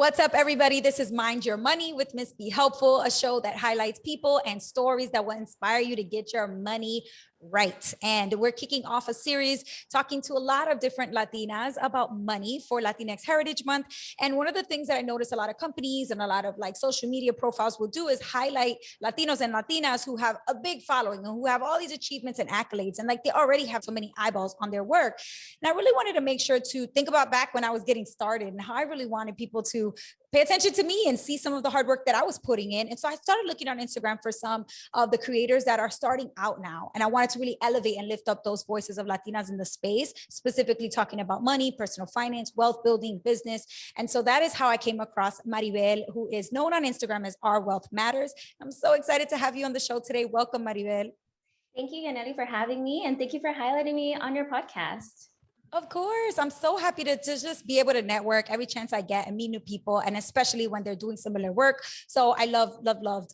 What's up, everybody? This is Mind Your Money with MissBeHelpful, a show that highlights people and stories that will inspire you to get your money right. And we're kicking off a series talking to a lot of different Latinas about money for Latinx Heritage Month. And one of the things that I notice a lot of companies and a lot of like social media profiles will do is highlight Latinos and Latinas who have a big following and who have all these achievements and accolades. And like they already have so many eyeballs on their work. And I really wanted to make sure to think about back when I was getting started and how I really wanted people to pay attention to me and see some of the hard work that I was putting in. And so I started looking on Instagram for some of the creators that are starting out now. And I wanted to really elevate and lift up those voices of Latinas in the space, specifically talking about money, personal finance, wealth building, business. And so that is how I came across Maribel, who is known on Instagram as Our Wealth Matters. I'm so excited to have you on the show today. Welcome, Maribel. Thank you, Yaneli, for having me. And thank you for highlighting me on your podcast. Of course. I'm so happy to just be able to network every chance I get and meet new people, and especially when they're doing similar work. So I loved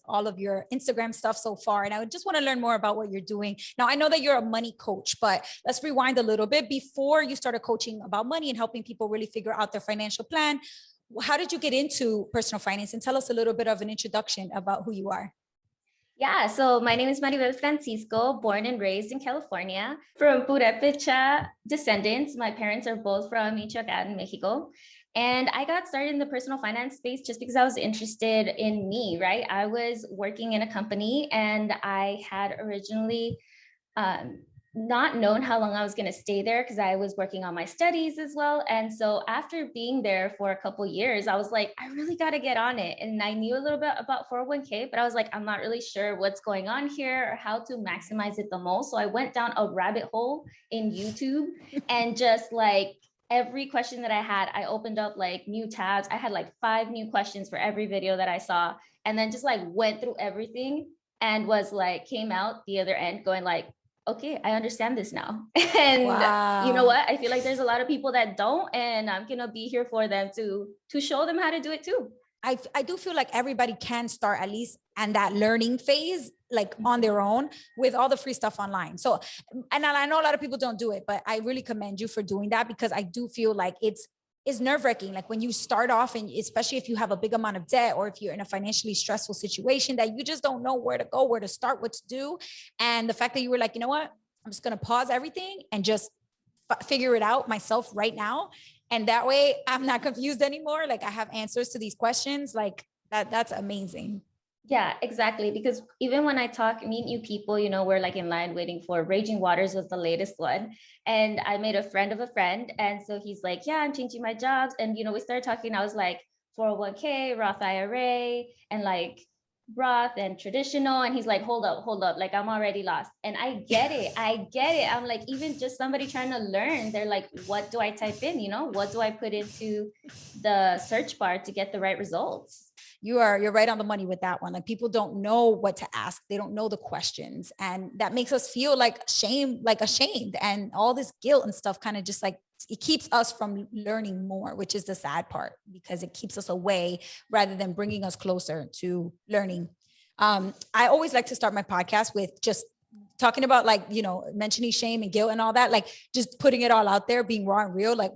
all of your Instagram stuff so far. And I would just want to learn more about what you're doing. Now, I know that you're a money coach, but let's rewind a little bit. Before you started coaching about money and helping people really figure out their financial plan, how did you get into personal finance? And tell us a little bit of an introduction about who you are. Yeah, so my name is Maribel Francisco, born and raised in California, from Purépecha descendants. My parents are both from Michoacán, Mexico. And I got started in the personal finance space just because I was interested in me, right? I was working in a company and I had originally not known how long I was going to stay there because I was working on my studies as well. And so after being there for a couple of years, I was like, I really got to get on it. And I knew a little bit about 401k, but I was like, I'm not really sure what's going on here or how to maximize it the most. So I went down a rabbit hole in YouTube and just like every question that I had, I opened up like new tabs. I had like 5 new questions for every video that I saw, and then just like went through everything and was like, came out the other end going like, okay, I understand this now. And wow. You know what? I feel like there's a lot of people that don't, and I'm going to be here for them to show them how to do it too. I do feel like everybody can start at least in that learning phase, like on their own with all the free stuff online. So, and I know a lot of people don't do it, but I really commend you for doing that because I do feel like it's nerve-wracking. Like when you start off, and especially if you have a big amount of debt or if you're in a financially stressful situation that you just don't know where to go, where to start, what to do. And the fact that you were like, you know what, I'm just going to pause everything and just figure it out myself right now. And that way I'm not confused anymore. Like I have answers to these questions. Like that's amazing. Yeah, exactly. Because even when I meet new people, you know, we're like in line waiting for Raging Waters was the latest one. And I made a friend of a friend. And so he's like, yeah, I'm changing my jobs. And, you know, we started talking. I was like 401k, Roth IRA, and like Roth and traditional. And he's like, hold up. Like I'm already lost. And I get it. I'm like, even just somebody trying to learn, they're like, what do I type in? You know, what do I put into the search bar to get the right results? You're right on the money with that one. Like people don't know what to ask. They don't know the questions. And that makes us feel like ashamed. And all this guilt and stuff kind of just like, it keeps us from learning more, which is the sad part because it keeps us away rather than bringing us closer to learning. I always like to start my podcast with just talking about like, you know, mentioning shame and guilt and all that, like just putting it all out there, being raw and real. Like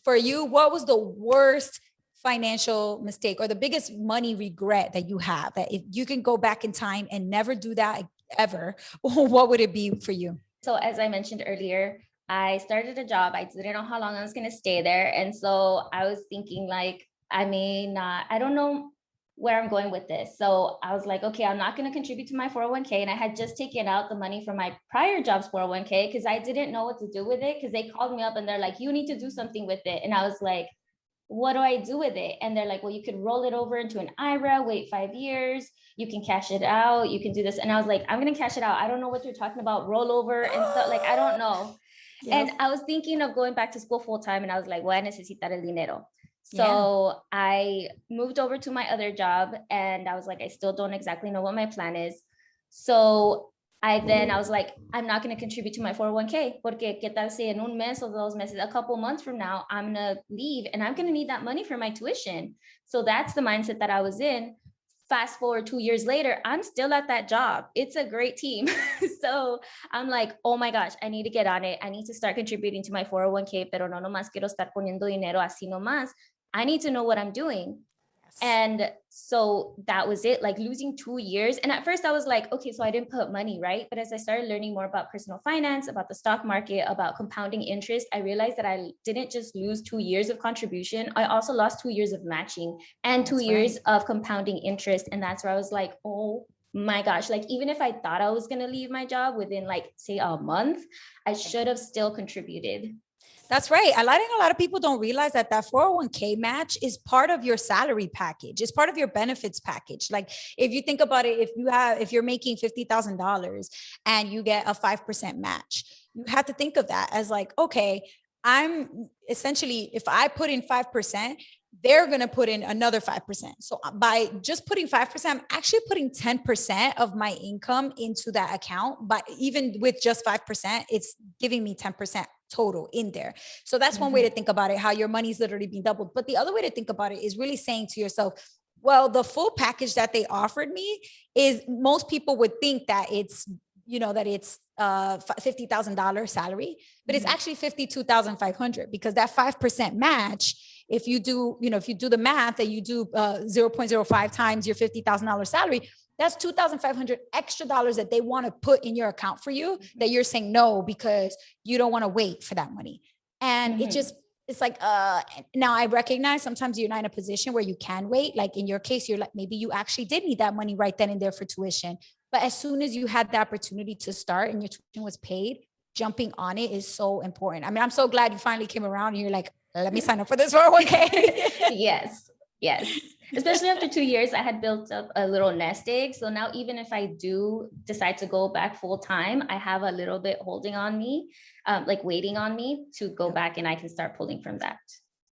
for you, what was the worst financial mistake or the biggest money regret that you have, that if you can go back in time and never do that ever, what would it be for you? So as I mentioned earlier, I started a job. I didn't know how long I was going to stay there. And so I was thinking like, I don't know where I'm going with this. So I was like, okay, I'm not going to contribute to my 401k. And I had just taken out the money from my prior job's 401k because I didn't know what to do with it. Because they called me up and they're like, you need to do something with it. And I was like, what do I do with it? And they're like, well, you could roll it over into an IRA, wait 5 years, you can cash it out, you can do this. And I was like, I'm going to cash it out. I don't know what you're talking about, rollover and stuff. Like, I don't know. Yep. And I was thinking of going back to school full time. And I was like, voy a necesitar el dinero. So I moved over to my other job and I was like, I still don't exactly know what my plan is. So I was like, I'm not going to contribute to my 401k porque qué tal si en un mes or 2 meses, a couple months from now, I'm going to leave and I'm going to need that money for my tuition. So that's the mindset that I was in. Fast forward 2 years later, I'm still at that job. It's a great team. So I'm like, oh my gosh, I need to get on it. I need to start contributing to my 401k, pero no nomás quiero estar poniendo dinero así nomás. I need to know what I'm doing. Yes. And so that was it, like losing 2 years. And at first I was like, okay, so I didn't put money, right? But as I started learning more about personal finance, about the stock market, about compounding interest, I realized that I didn't just lose 2 years of contribution. I also lost 2 years of matching and 2 years of compounding interest. And that's where I was like, oh my gosh, like even if I thought I was going to leave my job within like, say, a month, I should have still contributed. That's right. I think a lot of people don't realize that 401k match is part of your salary package. It's part of your benefits package. Like if you think about it, if you're making $50,000 and you get a 5% match, you have to think of that as like, okay, I'm essentially, if I put in 5%, they're going to put in another 5%. So by just putting 5%, I'm actually putting 10% of my income into that account. But even with just 5%, it's giving me 10% total in there. So that's one way to think about it, how your money's literally being doubled. But the other way to think about it is really saying to yourself, well, the full package that they offered me is, most people would think that it's, that it's $50,000 salary, but it's actually 52,500, because that 5% match, if you do the math and you do 0.05 times your $50,000 salary, that's $2,500 extra dollars that they want to put in your account for you, that you're saying no because you don't want to wait for that money. And it's like, now I recognize sometimes you're not in a position where you can wait. Like in your case, you're like, maybe you actually did need that money right then and there for tuition. But as soon as you had the opportunity to start and your tuition was paid, jumping on it is so important. I mean, I'm so glad you finally came around and you're like, let me sign up for this 401k. Yes. Especially after 2 years, I had built up a little nest egg. So now even if I do decide to go back full time, I have a little bit holding on me, like waiting on me to go back, and I can start pulling from that.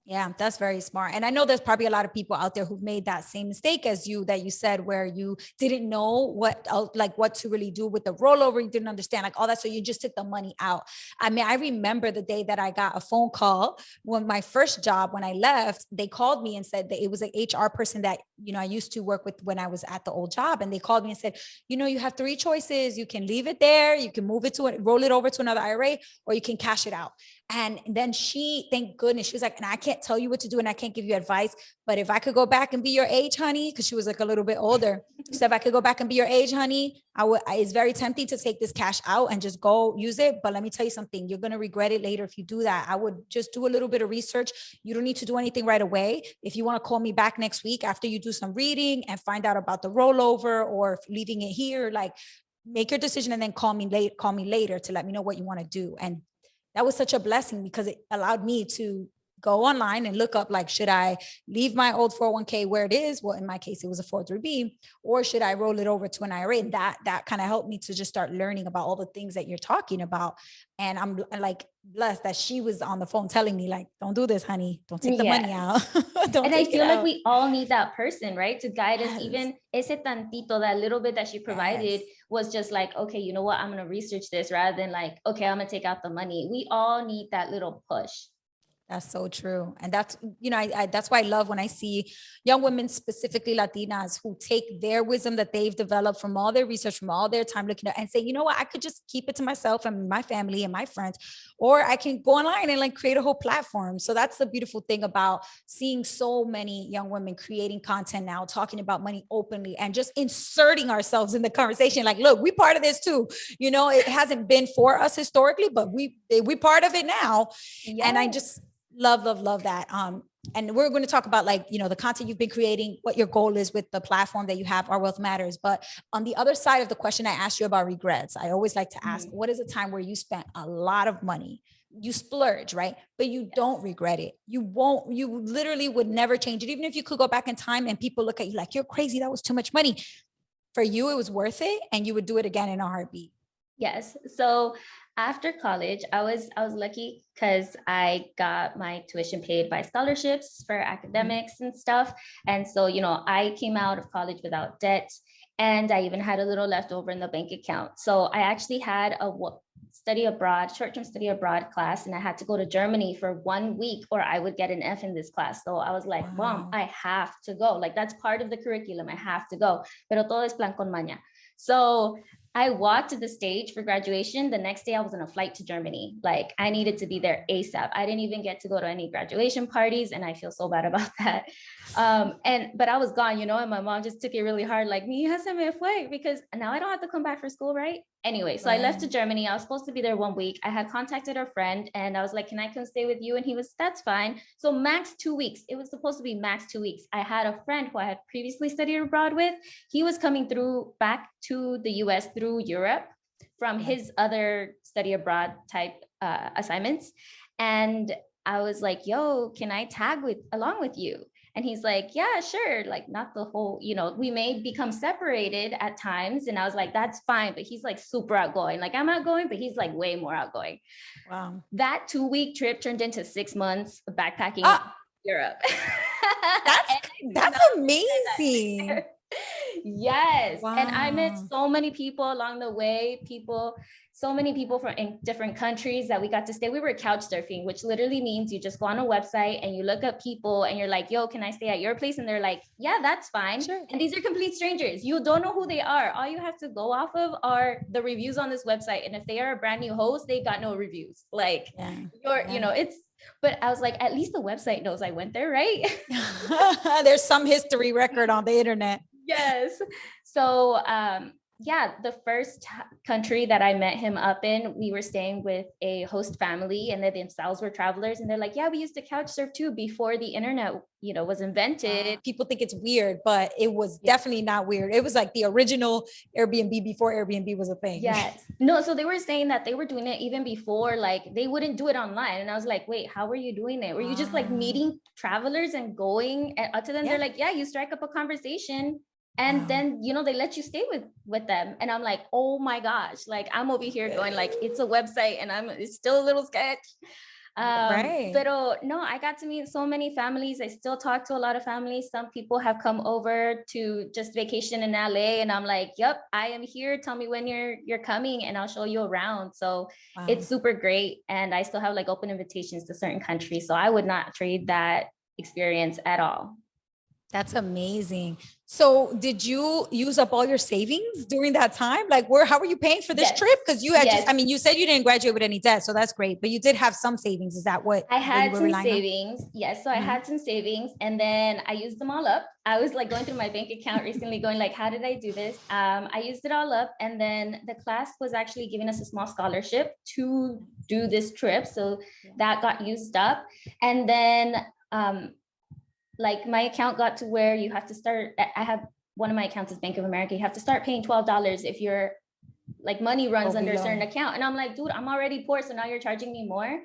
Yeah, that's very smart. And I know there's probably a lot of people out there who've made that same mistake as you, that you said, where you didn't know what to really do with the rollover. You didn't understand like all that. So you just took the money out. I mean, I remember the day that I got a phone call when my first job, when I left, they called me and said that it was an HR person that, I used to work with when I was at the old job. And they called me and said, you have 3 choices. You can leave it there. You can move it roll it over to another IRA, or you can cash it out. And then thank goodness, she was like, and I can't tell you what to do and I can't give you advice, but if I could go back and be your age, honey, because she was like a little bit older. She said, if I could go back and be your age, honey, it's very tempting to take this cash out and just go use it. But let me tell you something, you're going to regret it later if you do that. I would just do a little bit of research. You don't need to do anything right away. If you want to call me back next week after you do some reading and find out about the rollover or leaving it here, like make your decision and then call me later to let me know what you want to do. And that was such a blessing because it allowed me to go online and look up, like, should I leave my old 401k where it is? Well, in my case, it was a 403b, or should I roll it over to an IRA? And that kind of helped me to just start learning about all the things that you're talking about. And I'm like blessed that she was on the phone telling me, like, don't do this, honey. Don't take the money out. And I feel like we all need that person, right? To guide us. Even ese tantito, that little bit that she provided was just like, okay, you know what? I'm going to research this rather than like, okay, I'm going to take out the money. We all need that little push. That's so true. And that's, that's why I love when I see young women, specifically Latinas, who take their wisdom that they've developed from all their research, from all their time looking at, and say, you know what, I could just keep it to myself and my family and my friends, or I can go online and like create a whole platform. So that's the beautiful thing about seeing so many young women creating content now, talking about money openly and just inserting ourselves in the conversation. Like, look, we part of this too. It hasn't been for us historically, but we part of it now. Yes. And I just love that. And we're going to talk about like, the content you've been creating, what your goal is with the platform that you have, Our Wealth Matters. But on the other side of the question, I asked you about regrets. I always like to ask, what is a time where you spent a lot of money, you splurge, right? But you don't regret it. You literally would never change it. Even if you could go back in time and people look at you like, you're crazy, that was too much money. For you, it was worth it. And you would do it again in a heartbeat. Yes. So after college, I was lucky because I got my tuition paid by scholarships for academics and stuff. And so, I came out of college without debt, and I even had a little left over in the bank account. So I actually had a short-term study abroad class, and I had to go to Germany for 1 week or I would get an F in this class. So I was like, Mom, I have to go. Like, that's part of the curriculum. I have to go. Pero todo es plan con maña. So I walked to the stage for graduation. The next day I was on a flight to Germany. Like I needed to be there ASAP. I didn't even get to go to any graduation parties. And I feel so bad about that. But I was gone, and my mom just took it really hard. Like, me has se me fue, because now I don't have to come back for school, right? Anyway, so I left to Germany. I was supposed to be there 1 week. I had contacted a friend and I was like, can I come stay with you? And he was, that's fine. So max 2 weeks. It was supposed to be max 2 weeks. I had a friend who I had previously studied abroad with. He was coming through back to the US through Europe from his other study abroad type assignments. And I was like, yo, can I tag along with you? And he's like, yeah, sure. Like, not the whole, we may become separated at times. And I was like, that's fine. But he's like super outgoing. Like, I'm outgoing, but he's like way more outgoing. Wow. That 2-week trip turned into 6 months of backpacking Europe. That's amazing. Yes. Wow. And I met so many people along the way, so many people from in different countries that we got to stay. We were couch surfing, which literally means you just go on a website and you look up people and you're like, yo, can I stay at your place? And they're like, yeah, that's fine. Sure. And these are complete strangers. You don't know who they are. All you have to go off of are the reviews on this website. And if they are a brand new host, they got no reviews. Like but I was like, at least the website knows I went there, right? There's some history record on the internet. Yes. So, the first country that I met him up in, we were staying with a host family and they themselves were travelers. And they're like, yeah, we used to couch surf too before the internet, was invented. People think it's weird, but it was definitely not weird. It was like the original Airbnb before Airbnb was a thing. Yes. No, so they were saying that they were doing it even before, like they wouldn't do it online. And I was like, wait, how were you doing it? Were you just like meeting travelers and going up to them? They're like, yeah, you strike up a conversation. And then, they let you stay with them. And I'm like, oh my gosh, like I'm over here going like, it's a website and it's still a little sketch. But no, I got to meet so many families. I still talk to a lot of families. Some people have come over to just vacation in LA and I'm like, yep, I am here. Tell me when you're coming and I'll show you around. So it's super great. And I still have like open invitations to certain countries. So I would not trade that experience at all. That's amazing. So did you use up all your savings during that time? Like how were you paying for this trip? Because you had you said you didn't graduate with any debt, so that's great, but you did have some savings. Is that what I had some savings? Yes. So I had some savings and then I used them all up. I was like going through my bank account recently going like, how did I do this? I used it all up. And then the class was actually giving us a small scholarship to do this trip. So that got used up. And then, like my account got to where you have to start. I have one of my accounts is Bank of America. You have to start paying $12 if your like money runs under a certain account. And I'm like, dude, I'm already poor. So now you're charging me more.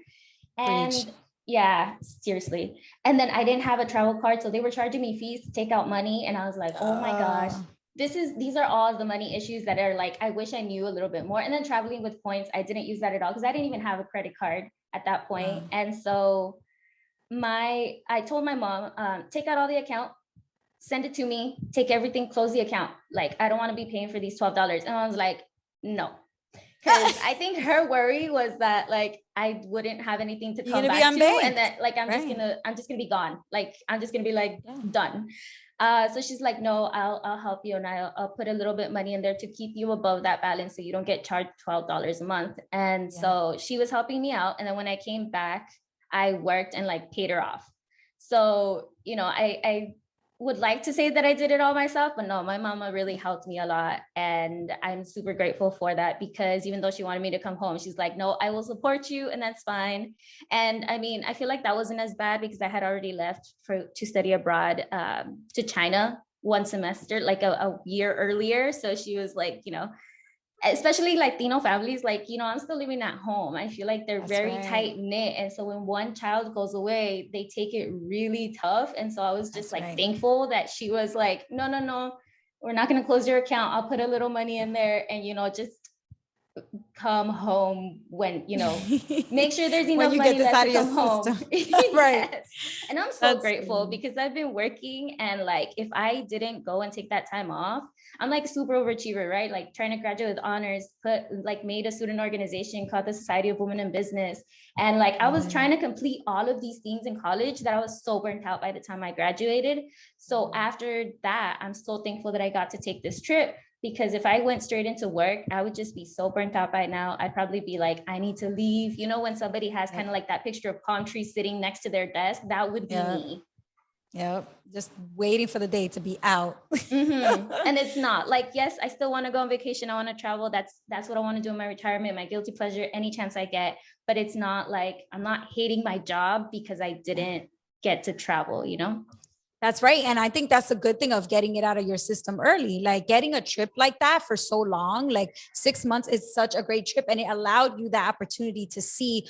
And yeah, seriously. And then I didn't have a travel card. So they were charging me fees to take out money. And I was like, oh my gosh, these are all the money issues that are like, I wish I knew a little bit more. And then traveling with points, I didn't use that at all because I didn't even have a credit card at that point. And so I told my mom, take out all the account, send it to me, take everything, close the account. Like, I don't want to be paying for these $12. And I was like, no. Because I think her worry was that like, I wouldn't have anything to come back to. And that like, I'm just gonna be gone. Like, I'm just gonna be like done. So she's like, no, I'll help you. And I'll put a little bit of money in there to keep you above that balance. So you don't get charged $12 a month. And so she was helping me out. And then when I came back, I worked and like paid her off. So, I would like to say that I did it all myself, but no, my mama really helped me a lot. And I'm super grateful for that because even though she wanted me to come home, she's like, no, I will support you and that's fine. And I mean, I feel like that wasn't as bad because I had already left to study abroad to China one semester, like a year earlier. So she was like, especially Latino families, like, I'm still living at home. I feel like they're very tight knit. And so when one child goes away, they take it really tough. And so I was just thankful that she was like, no, we're not going to close your account. I'll put a little money in there and, just come home when, make sure there's enough money left to come home. Yes. And I'm so grateful because I've been working and like, if I didn't go and take that time off, I'm like super overachiever, right? Like trying to graduate with honors, made a student organization called the Society of Women in Business. And like, I was trying to complete all of these things in college that I was so burnt out by the time I graduated. So after that, I'm so thankful that I got to take this trip because if I went straight into work, I would just be so burnt out by now. I'd probably be like, I need to leave. You know, when somebody has kind of like that picture of palm trees sitting next to their desk, that would be me. Yep. Just waiting for the day to be out. And it's not like, yes, I still want to go on vacation. I want to travel. That's what I want to do in my retirement, my guilty pleasure, any chance I get. But it's not like, I'm not hating my job because I didn't get to travel, you know? That's right. And I think that's a good thing of getting it out of your system early, like getting a trip like that for so long, like 6 months is such a great trip. And it allowed you the opportunity to see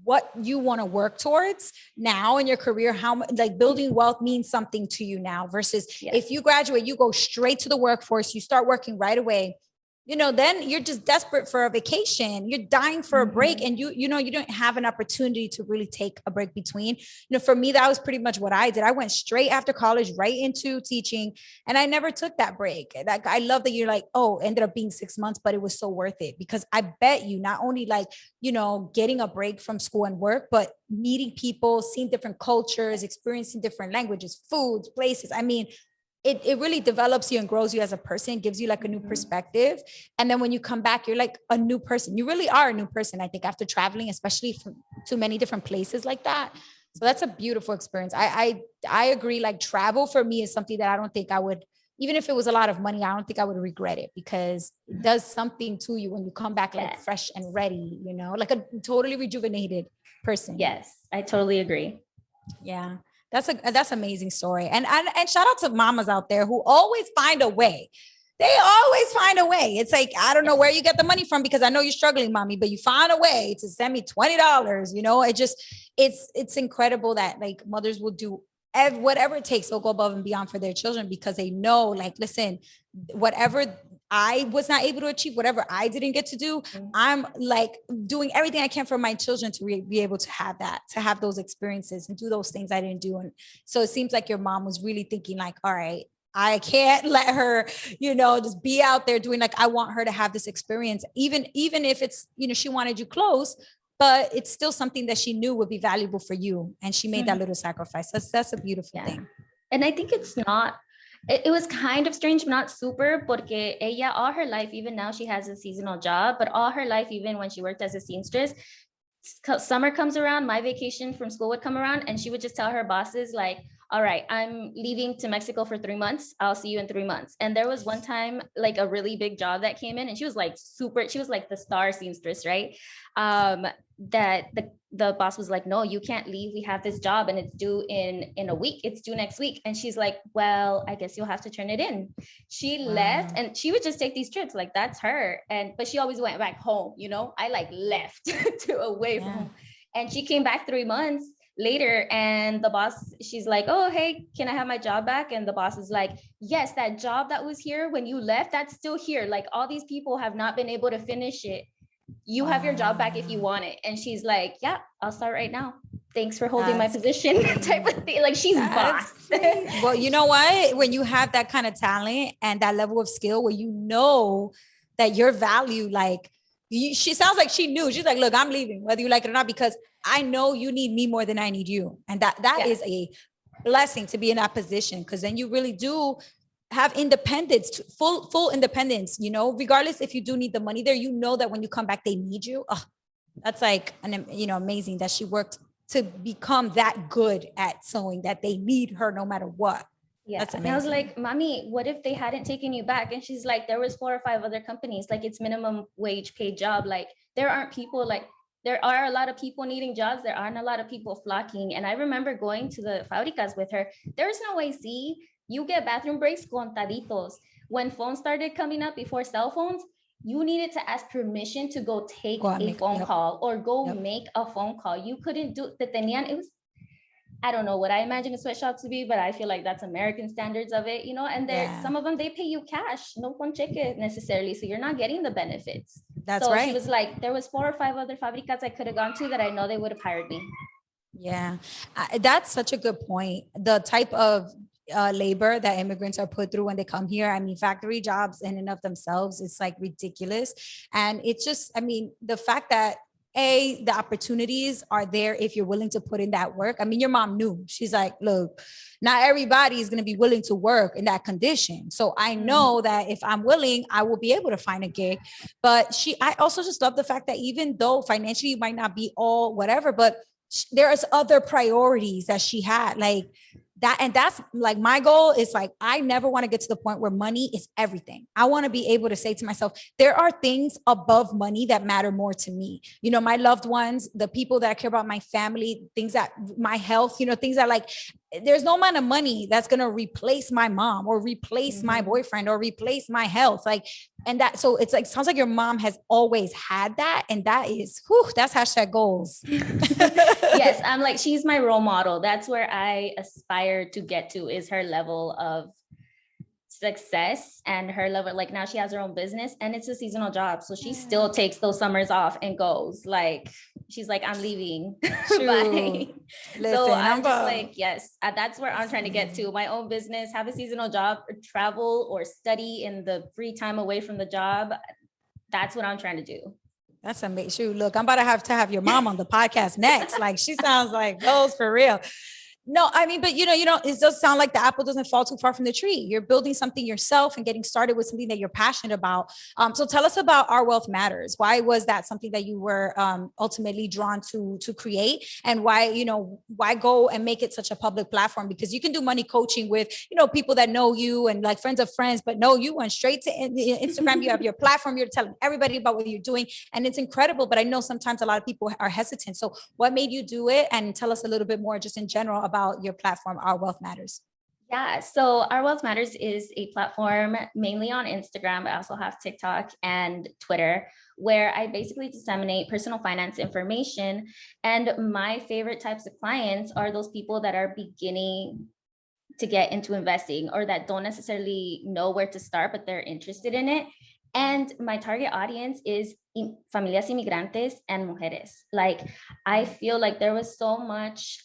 what you want to work towards now in your career, how much like building wealth means something to you now versus if you graduate, you go straight to the workforce, you start working right away. You know, then you're just desperate for a vacation. You're dying for a break, and you don't have an opportunity to really take a break between. You know, for me, that was pretty much what I did. I went straight after college, right into teaching, and I never took that break. Like, I love that you're like, oh, ended up being 6 months, but it was so worth it because I bet you not only like, you know, getting a break from school and work, but meeting people, seeing different cultures, experiencing different languages, foods, places. I mean, it really develops you and grows you as a person, gives you like a new perspective. And then when you come back, you're like a new person. You really are a new person, I think, after traveling, especially to many different places like that. So that's a beautiful experience. I agree. Like travel for me is something that I don't think I would, even if it was a lot of money, I don't think I would regret it because it does something to you when you come back like fresh and ready, you know, like a totally rejuvenated person. Yes, I totally agree. Yeah. That's amazing story. And shout out to mamas out there who always find a way. They always find a way. It's like, I don't know where you get the money from because I know you're struggling, mommy, but you find a way to send me $20. You know, it's incredible that like mothers will do whatever it takes. They'll go above and beyond for their children because they know, like, listen, whatever I was not able to achieve, whatever I didn't get to do, I'm like doing everything I can for my children to be able to have that, to have those experiences and do those things I didn't do. And so it seems like your mom was really thinking like, all right, I can't let her, you know, just be out there doing like, I want her to have this experience, even if it's, you know, she wanted you close, but it's still something that she knew would be valuable for you. And she made that little sacrifice. That's a beautiful thing. And I think it's not, it was kind of strange, not super, porque ella all her life, even now she has a seasonal job, but all her life, even when she worked as a seamstress, summer comes around, my vacation from school would come around and she would just tell her bosses like, all right, I'm leaving to Mexico for 3 months. I'll see you in 3 months. And there was one time like a really big job that came in and she was like the star seamstress, right? That the boss was like, no, you can't leave. We have this job and it's due in a week. It's due next week. And she's like, well, I guess you'll have to turn it in. She left and she would just take these trips. Like that's her. But she always went back home. You know, I like left to away from home. And she came back 3 months later and the boss, she's like, oh, hey, can I have my job back? And the boss is like, yes, that job that was here when you left, that's still here. Like all these people have not been able to finish it. You have your job back if you want it. And she's like, yeah, I'll start right now. Thanks for holding my position type of thing. Like she's boss. Well, you know what? When you have that kind of talent and that level of skill where you know that your value, like she sounds like she knew. She's like, look, I'm leaving whether you like it or not, because I know you need me more than I need you. And that is a blessing to be in that position. Cause then you really do have independence, full independence, you know, regardless if you do need the money there, you know that when you come back, they need you. Oh, that's like, amazing that she worked to become that good at sewing that they need her no matter what. Yeah. That's amazing. And I was like, mommy, what if they hadn't taken you back? And she's like, there was 4 or 5 other companies, like it's minimum wage paid job. Like there aren't people like, there are a lot of people needing jobs. There aren't a lot of people flocking. And I remember going to the fabricas with her. There's no AC. You get bathroom breaks contaditos. When phones started coming up before cell phones, you needed to ask permission to go take a phone call or go make a phone call. You couldn't do the tenían. It was, I don't know what I imagine a sweatshop to be, but I feel like that's American standards of it, you know, and some of them, they pay you cash, no con cheque necessarily. So you're not getting the benefits. That's right. She was like, there was 4 or 5 other fabricas I could have gone to that I know they would have hired me. Yeah, that's such a good point. The type of labor that immigrants are put through when they come here. I mean, factory jobs in and of themselves, it's like ridiculous. And it's just, I mean, the fact that the opportunities are there if you're willing to put in that work. I mean, your mom knew. She's like, look, not everybody is going to be willing to work in that condition. So I know that if I'm willing, I will be able to find a gig. But I also just love the fact that even though financially you might not be all whatever, but there's other priorities that she had, like that. And that's like, my goal is like, I never want to get to the point where money is everything. I want to be able to say to myself, there are things above money that matter more to me. You know, my loved ones, the people that I care about, my family, things that my health, you know, things that like, there's no amount of money that's going to replace my mom or replace my boyfriend or replace my health. Like, and that, so it's like, sounds like your mom has always had that. And that is, that's hashtag goals. Yes. I'm like, she's my role model. That's where I aspire to get to, is her level of success and her level. Like now she has her own business and it's a seasonal job. So she still takes those summers off and goes, like, she's like, I'm leaving. Bye. Listen, so I'm just like, yes, that's where I'm trying to get to. My own business, have a seasonal job, or travel or study in the free time away from the job. That's what I'm trying to do. That's amazing. Look, I'm about to have your mom on the podcast next. Like, she sounds like goals for real. No, I mean, but you know, it does sound like the apple doesn't fall too far from the tree. You're building something yourself and getting started with something that you're passionate about. So tell us about Our Wealth Matters. Why was that something that you were ultimately drawn to create, and why go and make it such a public platform? Because you can do money coaching with, people that know you and like friends of friends, but no, you went straight to Instagram. You have your platform. You're telling everybody about what you're doing, and it's incredible. But I know sometimes a lot of people are hesitant. So what made you do it? And tell us a little bit more just in general about your platform, Our Wealth Matters. Yeah, so Our Wealth Matters is a platform mainly on Instagram. I also have TikTok and Twitter, where I basically disseminate personal finance information. And my favorite types of clients are those people that are beginning to get into investing, or that don't necessarily know where to start, but they're interested in it. And my target audience is familias inmigrantes and mujeres. Like, I feel like there was so much,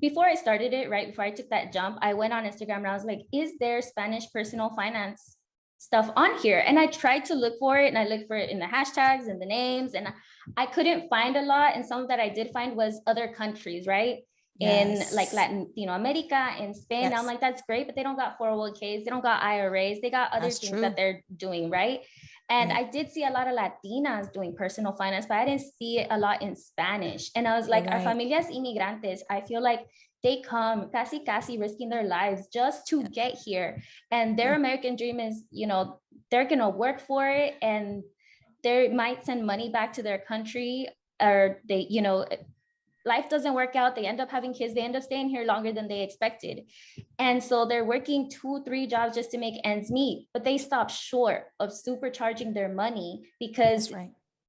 before I started it, right before I took that jump, I went on Instagram and I was like, is there Spanish personal finance stuff on here? And I tried to look for it, and I looked for it in the hashtags and the names, and I couldn't find a lot. And some that I did find was other countries, right? Yes. In like Latin, America, in Spain. Yes. I'm like, that's great, but they don't got 401ks, they don't got IRAs, they got other things that they're doing, right? And I did see a lot of Latinas doing personal finance, but I didn't see it a lot in Spanish. And I was like, our familias inmigrantes, I feel like they come casi risking their lives just to get here. And their American dream is, they're going to work for it, and they might send money back to their country, or they, life doesn't work out. They end up having kids. They end up staying here longer than they expected. And so they're working 2-3 jobs just to make ends meet, but they stop short of supercharging their money because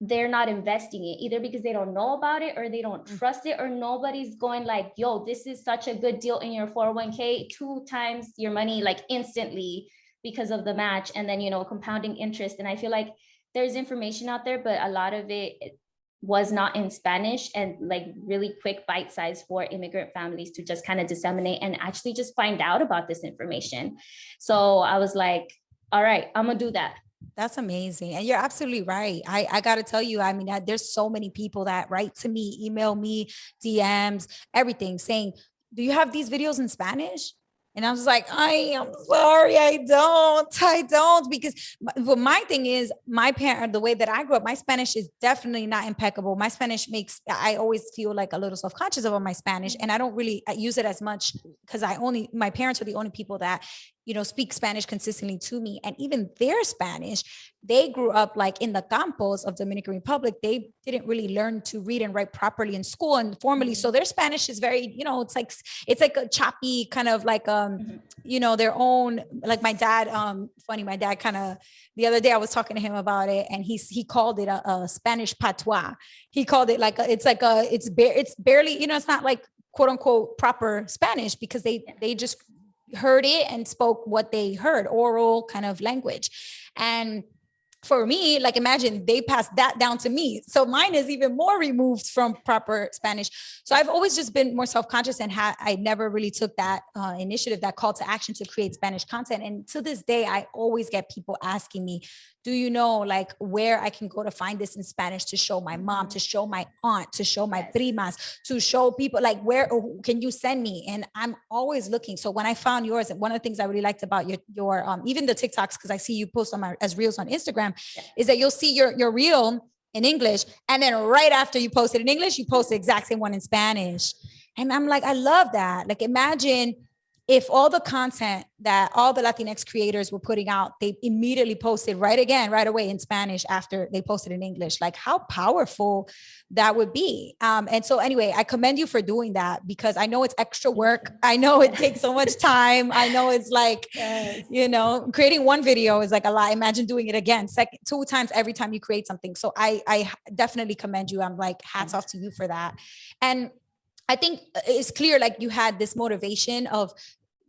they're not investing it, either because they don't know about it, or they don't trust it, or nobody's going like, yo, this is such a good deal in your 401k, 2 times your money, like instantly, because of the match. And then, compounding interest. And I feel like there's information out there, but a lot of it was not in Spanish, and like really quick bite size for immigrant families to just kind of disseminate and actually just find out about this information. So I was like, all right, I'm gonna do that. That's amazing. And you're absolutely right. I got to tell you, I mean, there's so many people that write to me, email me, DMs, everything, saying, do you have these videos in Spanish? And I was like, I am sorry, I don't, because my thing is, my parent, the way that I grew up, my Spanish is definitely not impeccable. My Spanish I always feel like a little self-conscious about my Spanish, and I don't really use it as much because my parents are the only people that, speak Spanish consistently to me. And even their Spanish, they grew up like in the campos of Dominican Republic. They didn't really learn to read and write properly in school and formally. So their Spanish is very, it's like a choppy kind of like, their own, like my dad, funny, my dad kind of, the other day I was talking to him about it, and he called it a Spanish patois. He called it like, it's barely, it's not like quote unquote proper Spanish, because they just heard it and spoke what they heard, oral kind of language. And for me, like imagine they passed that down to me. So mine is even more removed from proper Spanish. So I've always just been more self-conscious and I never really took that initiative, that call to action to create Spanish content. And to this day, I always get people asking me, do you know like where I can go to find this in Spanish to show my mom, to show my aunt, to show my primas, to show people like where can you send me? And I'm always looking. So when I found yours, and one of the things I really liked about your even the TikToks, because I see you post on as reels on Instagram, is that you'll see your reel in English, and then right after you post it in English, you post the exact same one in Spanish. And I'm like, I love that. Like imagine if all the content that all the Latinx creators were putting out, they immediately posted right away in Spanish after they posted in English, like how powerful that would be. And so anyway, I commend you for doing that because I know it's extra work. I know it takes so much time. I know it's like, you know, creating one video is like a lot. Imagine doing it again, two times every time you create something. So I definitely commend you. I'm like, hats off to you for that. And I think it's clear, like you had this motivation of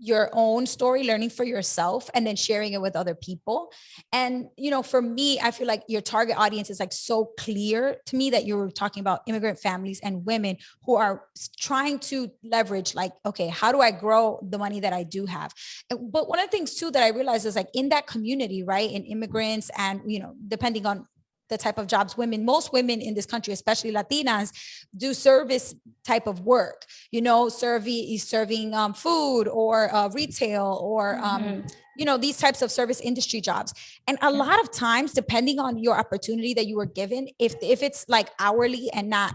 your own story, learning for yourself, and then sharing it with other people. And, you know, for me, I feel like your target audience is like so clear to me that you were talking about immigrant families and women who are trying to leverage like, okay, how do I grow the money that I do have? But one of the things too that I realized is like in that community, right, in immigrants and, you know, depending on the type of jobs most women in this country, especially Latinas, do service type of work, you know, serving food or retail or, you know, these types of service industry jobs. And a lot of times, depending on your opportunity that you were given, if it's like hourly and not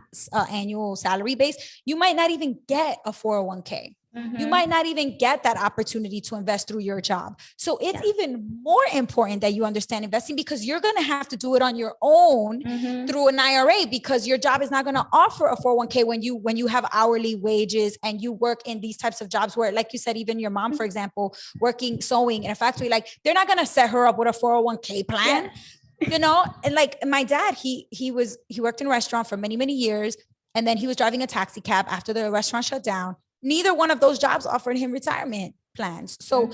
annual salary based, you might not even get a 401k. You might not even get that opportunity to invest through your job. So it's even more important that you understand investing because you're going to have to do it on your own through an IRA because your job is not going to offer a 401k when you have hourly wages and you work in these types of jobs where, like you said, even your mom, for example, working, sewing in a factory, like they're not going to set her up with a 401k plan, you know? And like my dad, he worked in a restaurant for many, many years. And then he was driving a taxi cab after the restaurant shut down. Neither one of those jobs offered him retirement plans. So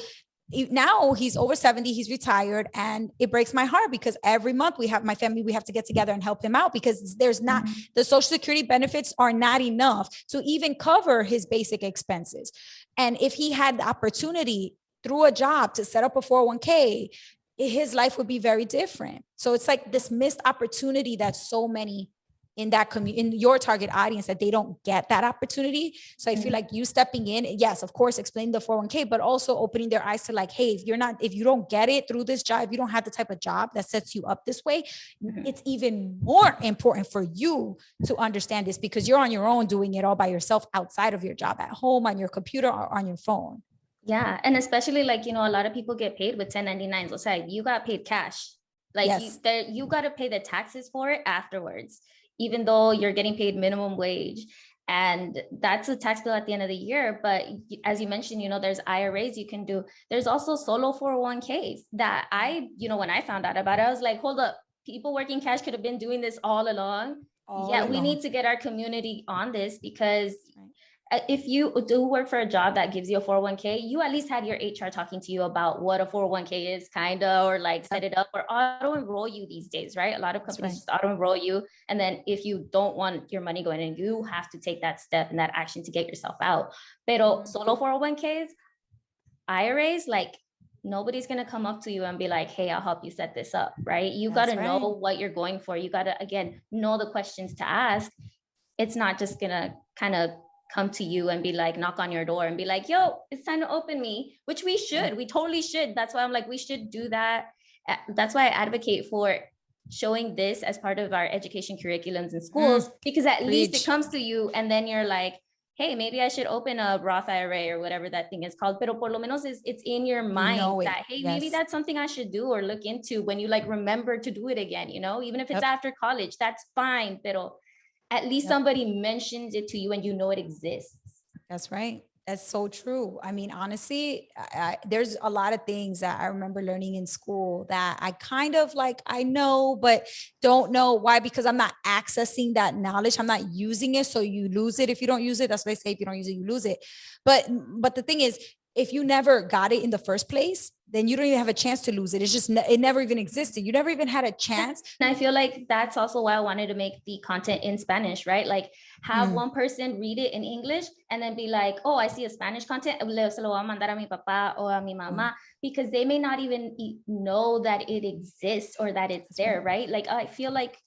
now he's over 70, he's retired, and it breaks my heart because every month we have to get together and help him out because there's not, the Social Security benefits are not enough to even cover his basic expenses. And if he had the opportunity through a job to set up a 401k, his life would be very different. So it's like this missed opportunity that so many in that community, in your target audience, that they don't get that opportunity. So I feel like you stepping in, yes, of course, explain the 401k, but also opening their eyes to like, hey, if you don't get it through this job, if you don't have the type of job that sets you up this way, it's even more important for you to understand this because you're on your own doing it all by yourself outside of your job, at home, on your computer or on your phone. Yeah. And especially like, you know, a lot of people get paid with 1099s. Let's say you got paid cash. Like you got to pay the taxes for it afterwards, even though you're getting paid minimum wage. And that's a tax bill at the end of the year. But as you mentioned, you know, there's IRAs you can do. There's also solo 401ks that when I found out about it, I was like, hold up, people working cash could have been doing this all along. We need to get our community on this because if you do work for a job that gives you a 401k, you at least had your HR talking to you about what a 401k is, or like set it up or auto enroll you these days, right? A lot of companies just auto enroll you. And then if you don't want your money going in, you have to take that step and that action to get yourself out. Pero solo 401ks, IRAs, like nobody's going to come up to you and be like, hey, I'll help you set this up, right? You got to know what you're going for. You got to, again, know the questions to ask. It's not just going to kind of come to you and be like, knock on your door and be like, yo, it's time to open me, which we should. We totally should. That's why I'm like, we should do that. That's why I advocate for showing this as part of our education curriculums in schools, because at least it comes to you and then you're like, hey, maybe I should open a Roth IRA or whatever that thing is called. Pero por lo menos it's in your mind that, hey, maybe that's something I should do or look into when you like remember to do it again, you know, even if it's after college, that's fine. Pero at least somebody mentions it to you and you know it exists. That's right. That's so true. I mean, honestly, there's a lot of things that I remember learning in school that I kind of like, I know, but don't know why, because I'm not accessing that knowledge. I'm not using it. So you lose it. If you don't use it, that's what they say. If you don't use it, you lose it. But the thing is, if you never got it in the first place, then you don't even have a chance to lose it. It's just, it never even existed. You never even had a chance. And I feel like that's also why I wanted to make the content in Spanish, right? Like have one person read it in English and then be like, oh, I see a Spanish content. Se lo voy a mandar a mi papá o a mi mamá, because they may not even know that it exists or that it's there, right? Like I feel like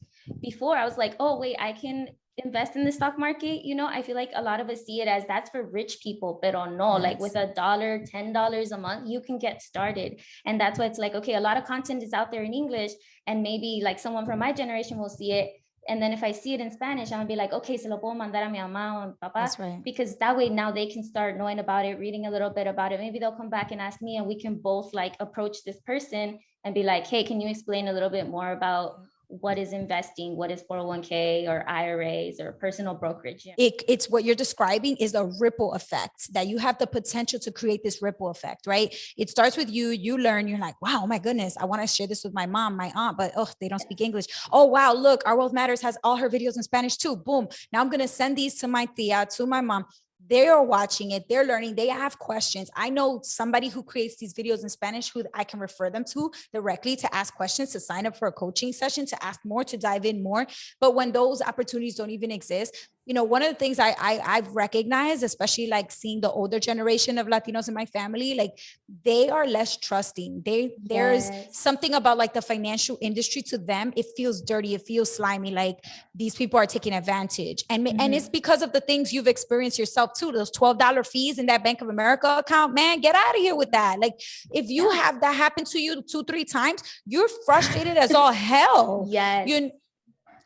before I was like, oh, wait, I can invest in the stock market. You know, I feel like a lot of us see it as that's for rich people, but no, like with $1, $10 a month, you can get started. And that's why it's like, okay, a lot of content is out there in English, and maybe like someone from my generation will see it. And then if I see it in Spanish, I'm gonna be like, okay, se lo puedo mandar a mi mamá o mi papá. That's right. Because that way now they can start knowing about it, reading a little bit about it. Maybe they'll come back and ask me, and we can both like approach this person and be like, hey, can you explain a little bit more about what is investing, what is 401k or IRAs or personal brokerage? It's what you're describing is a ripple effect, that you have the potential to create this ripple effect, right? It starts with you learn, you're like, wow, oh my goodness, I want to share this with my mom, my aunt, but they don't speak English. Oh, wow, look, Our Wealth Matters has all her videos in Spanish too. Boom. Now I'm going to send these to my tia, to my mom. They are watching it. They're learning. They have questions. I know somebody who creates these videos in Spanish who I can refer them to directly to ask questions, to sign up for a coaching session, to ask more, to dive in more. But when those opportunities don't even exist, you know, one of the things I've recognized, especially like seeing the older generation of Latinos in my family, like they are less trusting. There's something about like the financial industry to them. It feels dirty. It feels slimy. Like these people are taking advantage. And it's because of the things you've experienced yourself too. Those $12 fees in that Bank of America account, man, get out of here with that. Like if you have that happen to you 2-3 times, you're frustrated as all hell.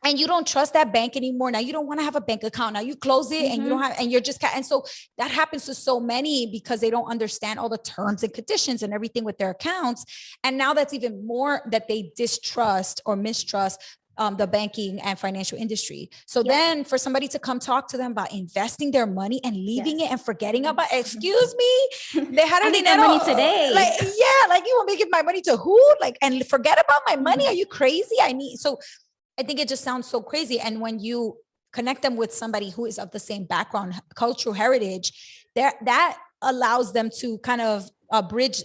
And you don't trust that bank anymore. Now you don't want to have a bank account. Now you close it and you don't have, and you're just, and so that happens to so many because they don't understand all the terms and conditions and everything with their accounts. And now that's even more that they distrust or mistrust the banking and financial industry. So then for somebody to come talk to them about investing their money and leaving it and forgetting about, excuse me, they had their money today. Like, like you want me to give my money to who? Like, and forget about my money? Are you crazy? I think it just sounds so crazy. And when you connect them with somebody who is of the same background, cultural heritage, that allows them to kind of bridge,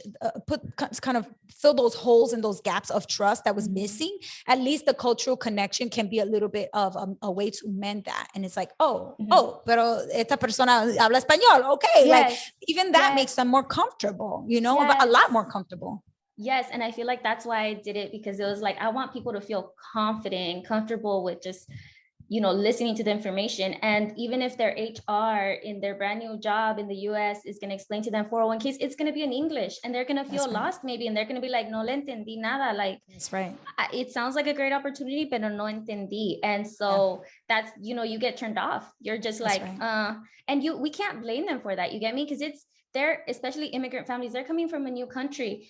fill those holes and those gaps of trust that was missing. At least the cultural connection can be a little bit of a way to mend that. And it's like, pero esta persona habla español. Okay. Like even that makes them more comfortable, you know, a lot more comfortable. Yes. And I feel like that's why I did it, because it was like, I want people to feel confident and comfortable with just, you know, listening to the information. And even if their HR in their brand new job in the US is going to explain to them 401ks, it's going to be in English, and they're going to feel lost maybe. And they're going to be like, no le entendí nada. Like, that's right. It sounds like a great opportunity, but no entendí. And so that's, you know, you get turned off. You're just that's like, and we can't blame them for that. You get me? Because they're, especially immigrant families, they're coming from a new country.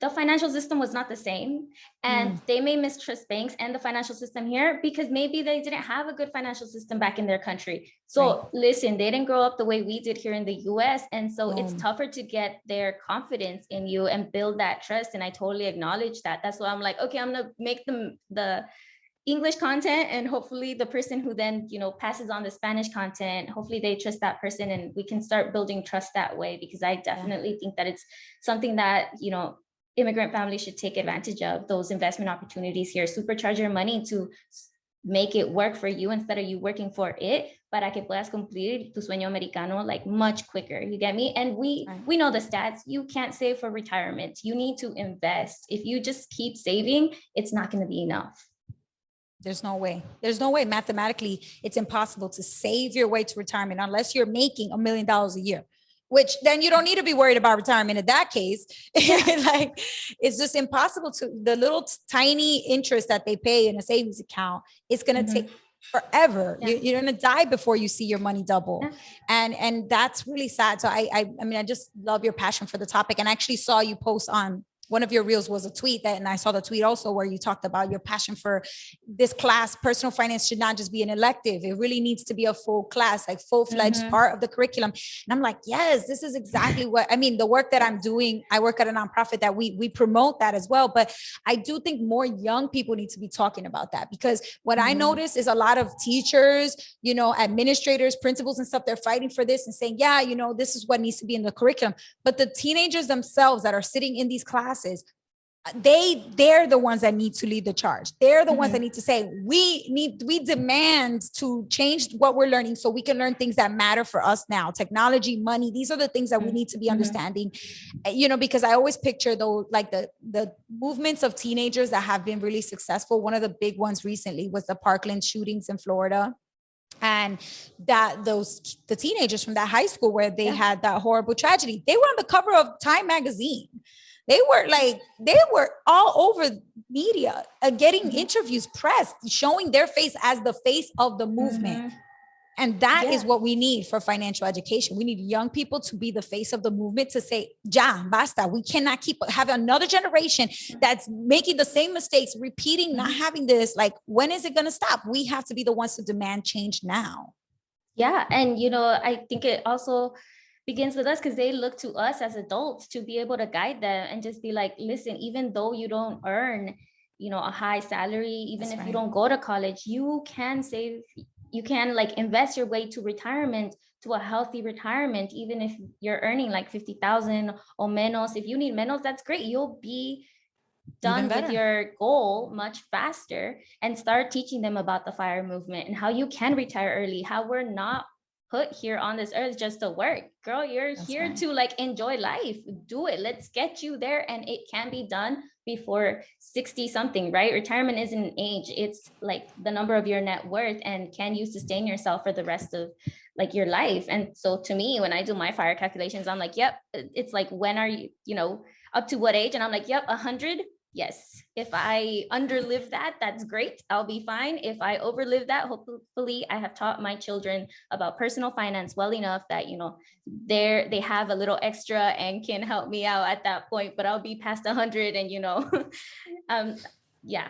The financial system was not the same, and they may mistrust banks and the financial system here because maybe they didn't have a good financial system back in their country. So listen, they didn't grow up the way we did here in the US. And so it's tougher to get their confidence in you and build that trust. And I totally acknowledge that. That's why I'm like, okay, I'm going to make them the English content, and hopefully the person who then, you know, passes on the Spanish content, hopefully they trust that person, and we can start building trust that way, because I definitely think that it's something that, you know, immigrant families should take advantage of, those investment opportunities here. Supercharge your money to make it work for you instead of you working for it, para que puedas cumplir tu sueño americano like much quicker. You get me? And we know the stats. You can't save for retirement. You need to invest. If you just keep saving, it's not going to be enough. There's no way. There's no way. Mathematically, it's impossible to save your way to retirement unless you're making $1 million a year. Which then you don't need to be worried about retirement in that case. Like, it's just impossible to, the little tiny interest that they pay in a savings account, it's going to take forever. You're going to die before you see your money double. And that's really sad. So I mean, I just love your passion for the topic. And I actually saw you post on one of your reels was a tweet that, and I saw the tweet also where you talked about your passion for this class. Personal finance should not just be an elective. It really needs to be a full class, like full-fledged part of the curriculum. And I'm like, yes, this is exactly what, I mean, the work that I'm doing, I work at a nonprofit that we promote that as well. But I do think more young people need to be talking about that, because what I notice is a lot of teachers, you know, administrators, principals and stuff, they're fighting for this and saying, yeah, you know, this is what needs to be in the curriculum. But the teenagers themselves that are sitting in these classes, they're the ones that need to lead the charge. They're the ones that need to say, we demand to change what we're learning so we can learn things that matter for us now. Technology, money, these are the things that we need to be understanding, you know, because I always picture those, like the movements of teenagers that have been really successful. One of the big ones recently was the Parkland shootings in Florida. And the teenagers from that high school where they had that horrible tragedy, they were on the cover of Time magazine. They were all over media, getting interviews, press, showing their face as the face of the movement. And that is what we need for financial education. We need young people to be the face of the movement, to say, ya, basta. We cannot keep having another generation that's making the same mistakes, repeating, not having this. Like, when is it going to stop? We have to be the ones to demand change now. Yeah. And, you know, I think it also begins with us, because they look to us as adults to be able to guide them and just be like, listen, even though you don't earn, you know, a high salary, even if you don't go to college, you can save, you can like invest your way to retirement, to a healthy retirement, even if you're earning like 50,000 or menos. If you need menos, that's great. You'll be done with your goal much faster. And start teaching them about the FIRE movement and how you can retire early, how we're not put here on this earth just to work. Girl, you're here to like enjoy life. Do it. Let's get you there. And it can be done before 60 something, right? Retirement isn't an age. It's like the number of your net worth, and can you sustain yourself for the rest of like your life? And so to me, when I do my FIRE calculations, I'm like, yep, it's like, when are you, you know, up to what age? And I'm like, yep, 100. Yes. If I underlive that, that's great. I'll be fine. If I overlive that, hopefully I have taught my children about personal finance well enough that, you know, they have a little extra and can help me out at that point, but I'll be past 100 and, you know, yeah.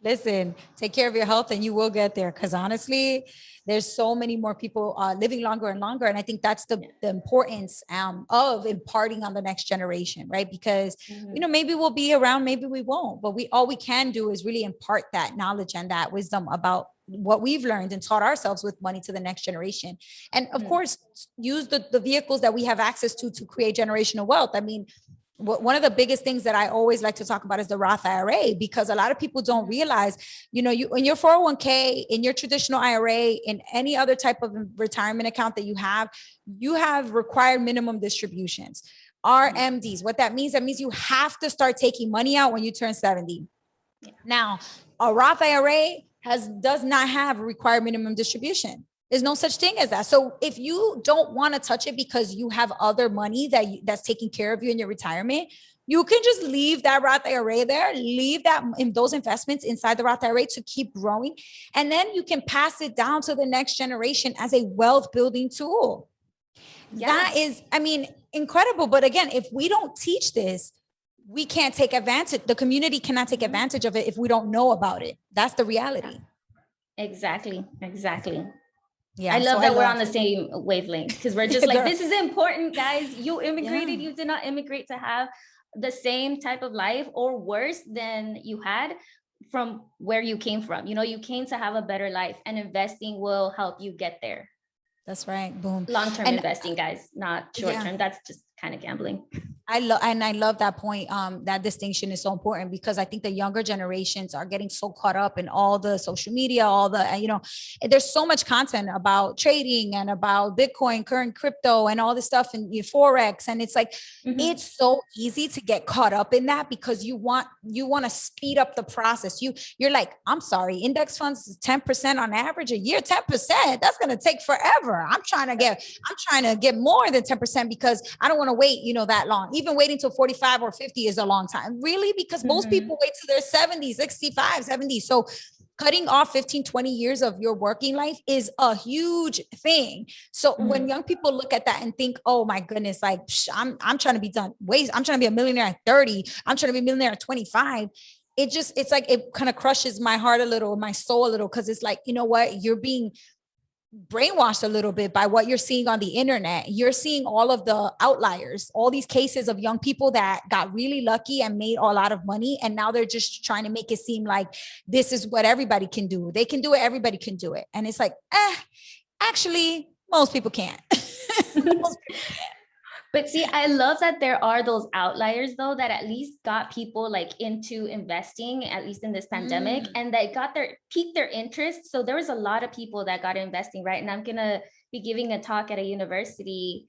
Listen, take care of your health and you will get there. Because honestly, there's so many more people living longer and longer. And I think that's the importance of imparting on the next generation, right? Because, you know, maybe we'll be around, maybe we won't, but all we can do is really impart that knowledge and that wisdom about what we've learned and taught ourselves with money to the next generation. And of course, use the vehicles that we have access to create generational wealth. I mean, one of the biggest things that I always like to talk about is the Roth IRA, because a lot of people don't realize, you know, you in your 401k, in your traditional IRA, in any other type of retirement account that you have required minimum distributions, RMDs. What that means you have to start taking money out when you turn 70. Yeah. Now, a Roth IRA does not have a required minimum distribution. There's no such thing as that. So if you don't want to touch it because you have other money that's taking care of you in your retirement, you can just leave that Roth IRA there, leave that in those investments inside the Roth IRA to keep growing. And then you can pass it down to the next generation as a wealth building tool. Yes. That is, I mean, incredible. But again, if we don't teach this, we can't take advantage. The community cannot take advantage of it if we don't know about it. That's the reality. Exactly. Yeah, I love we're on the same wavelength, because we're just like, this is important, guys. You immigrated, you did not immigrate to have the same type of life or worse than you had from where you came from. You know, you came to have a better life, and investing will help you get there. That's right. Boom. Long-term investing, guys, not short-term. That's just kind of gambling. I love that point. That distinction is so important, because I think the younger generations are getting so caught up in all the social media, all the, you know, there's so much content about trading and about Bitcoin, current crypto, and all this stuff, and Forex. And it's like, it's so easy to get caught up in that, because you want to speed up the process. You're like, I'm sorry, index funds is 10% on average a year, 10%. That's going to take forever. I'm trying to get more than 10%, because I don't want to wait, you know, that long. Even waiting till 45 or 50 is a long time, really, because most people wait till they're 70, 65, 70. So cutting off 15, 20 years of your working life is a huge thing. So when young people look at that and think, oh my goodness, like I'm trying to be done. Wait, I'm trying to be a millionaire at 30. I'm trying to be a millionaire at 25. It's like, it kind of crushes my heart a little, my soul a little. Cause it's like, you know what? You're being brainwashed a little bit by what you're seeing on the internet. You're seeing all of the outliers, all these cases of young people that got really lucky and made a lot of money. And now they're just trying to make it seem like this is what everybody can do. They can do it. Everybody can do it. And it's like, actually, most people can't. Most people can't. But see, I love that there are those outliers though, that at least got people like into investing, at least in this pandemic, and that piqued their interest. So there was a lot of people that got investing, right? And I'm gonna be giving a talk at a university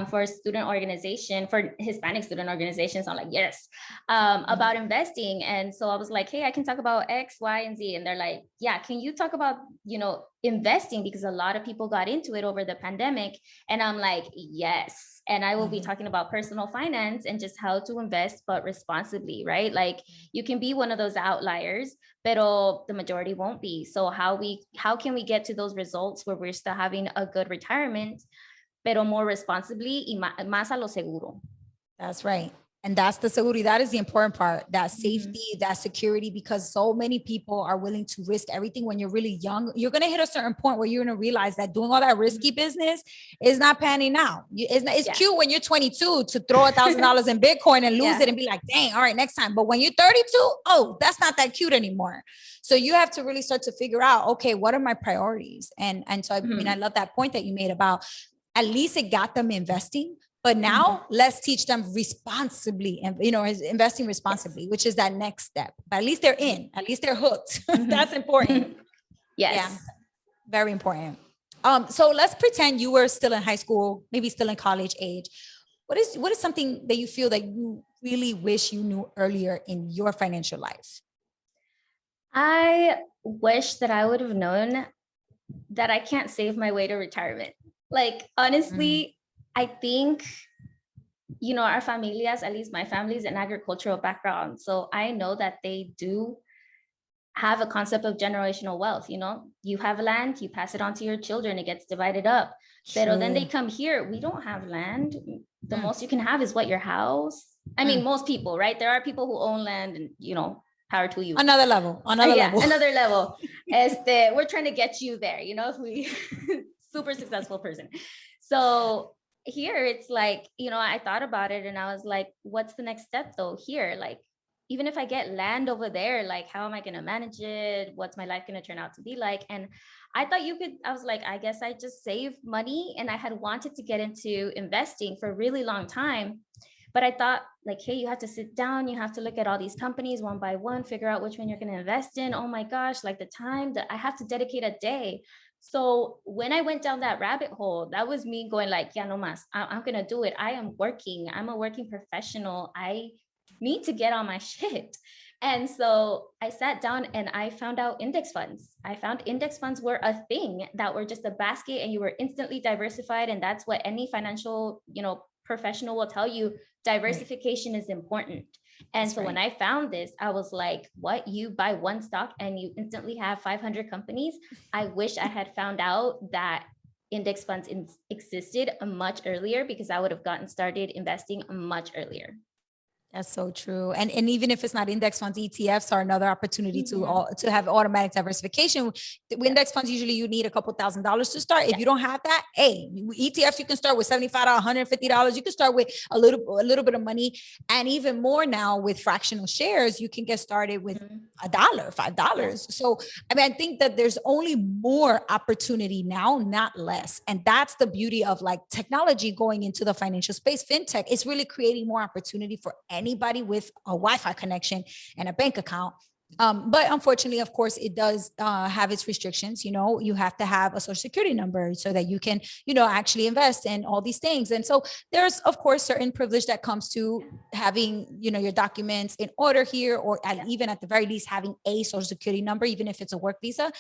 for a student organization, for Hispanic student organizations. So I'm like, yes, about investing. And so I was like, hey, I can talk about X, Y, and Z. And they're like, yeah, can you talk about, investing? Because a lot of people got into it over the pandemic. And I'm like, yes. And I will be talking about personal finance and just how to invest, but responsibly, right? Like you can be one of those outliers, but the majority won't be. So how can we get to those results where we're still having a good retirement, pero more responsibly y más a lo seguro? That's right. And that's the seguridad is the important part, that safety, that security, because so many people are willing to risk everything when you're really young. You're going to hit a certain point where you're going to realize that doing all that risky business is not panning out. It's cute when you're 22 to throw $1,000 in Bitcoin and lose it and be like, dang, all right, next time. But when you're 32, oh, that's not that cute anymore. So you have to really start to figure out, okay, what are my priorities? And so, I mean, I love that point that you made about at least it got them investing. But now let's teach them responsibly and, investing responsibly, which is that next step. But at least they're in, at least they're hooked. That's important. Yes. Yeah, very important. So let's pretend you were still in high school, maybe still in college age. What is something that you feel that you really wish you knew earlier in your financial life? I wish that I would have known that I can't save my way to retirement. Like, honestly, I think, our familias, at least my family's an agricultural background. So I know that they do have a concept of generational wealth. You have land, you pass it on to your children, it gets divided up. But then they come here, we don't have land. The most you can have is what, your house? I mean, most people, right? There are people who own land and, power to you. Another level. Another level. We're trying to get you there, if we super successful person. So here it's like, I thought about it and I was like, what's the next step though here? Like, even if I get land over there, like, how am I going to manage it? What's my life going to turn out to be like? And I thought I was like, I guess I just save money. And I had wanted to get into investing for a really long time. But I thought like, hey, you have to sit down, you have to look at all these companies one by one, figure out which one you're going to invest in. Oh my gosh, like the time that I have to dedicate a day. So when I went down that rabbit hole, that was me going like, yeah, no mas, I'm going to do it. I'm a working professional. I need to get on my shit. And so I sat down and I found out index funds. I found index funds were a thing, that were just a basket and you were instantly diversified. And that's what any financial, professional will tell you. Diversification is important. And so when I found this, I was like, what? You buy one stock and you instantly have 500 companies? I wish I had found out that index funds existed much earlier, because I would have gotten started investing much earlier. That's so true. And even if it's not index funds, ETFs are another opportunity to have automatic diversification. The index funds, usually you need a couple $1,000s to start. If you don't have that, hey, ETFs, you can start with $75, $150. You can start with a little bit of money. And even more now with fractional shares, you can get started with $1, $5. So, I mean, I think that there's only more opportunity now, not less. And that's the beauty of like technology going into the financial space. FinTech is really creating more opportunity for anybody with a Wi-Fi connection and a bank account. But unfortunately, of course, it does have its restrictions. You have to have a social security number so that you can, actually invest in all these things. And so there's, of course, certain privilege that comes to having, your documents in order here, or even at the very least, having a social security number, even if it's a work visa.